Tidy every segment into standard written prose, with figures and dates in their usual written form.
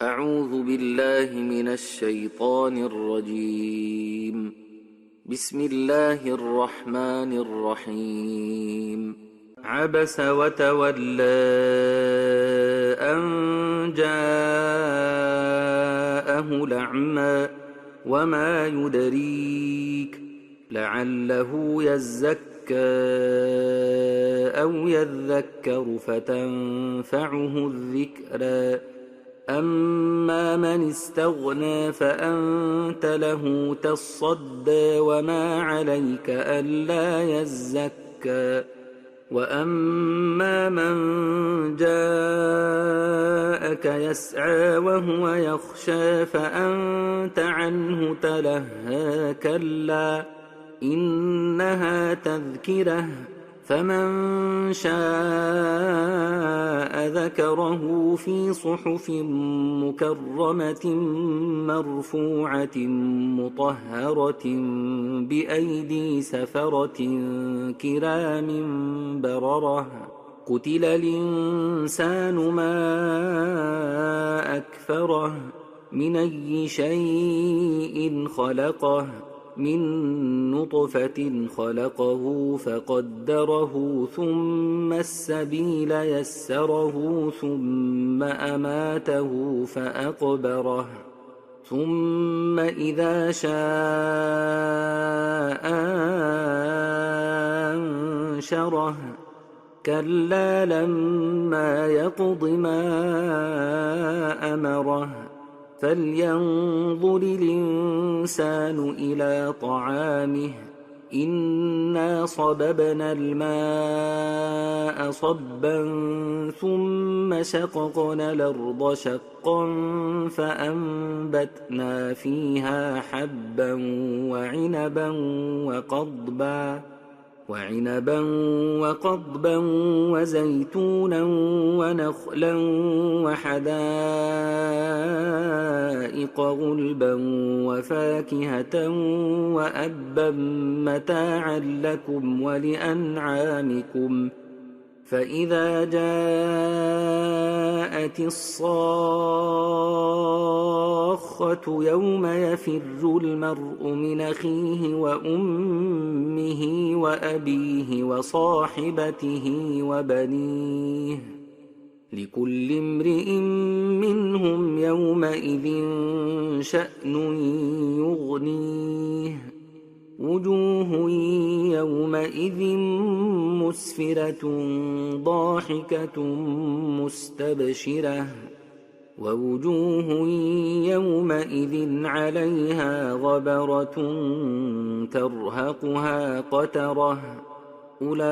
أعوذ بالله من الشيطان الرجيم. بسم الله الرحمن الرحيم. عبس وتولى أن جاءه الأعمى وما يدريك لعله يزكى أو يذكر فتنفعه الذكرى. أما من استغنى فأنت له تصدى وما عليك ألا يزكى. وأما من جاءك يسعى وهو يخشى فأنت عنه تلهى. كلا إنها تذكرة فمن شاء ذكره في صحف مكرمة مرفوعة مطهرة بأيدي سفرة كرام بررة. قتل الإنسان ما أكفره من أي شيء خلقه من نطفة خلقه فقدره ثم السبيل يسره ثم أماته فأقبره ثم إذا شاء أنشره. كلا لما يقض ما أمره. فلينظر الإنسان إلى طعامه إنا صببنا الماء صبا ثم شققنا الأرض شقا فأنبتنا فيها حبا وعنبا وقضبا وزيتونا ونخلا وحدائق غلبا وفاكهة وأبا متاعا لكم ولأنعامكم. فإذا جاءت الصاخة يوم يفر المرء من أخيه وأمه وأبيه وصاحبته وبنيه لكل امرئ منهم يومئذ شأن يغنيه. وجوه يومئذ مسفرة ضاحكة مستبشرة ووجوه يومئذ عليها غبرة ترهقها قترة. أولئك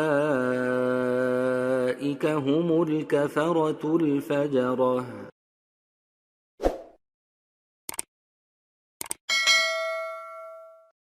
هم الكفرة الفجرة.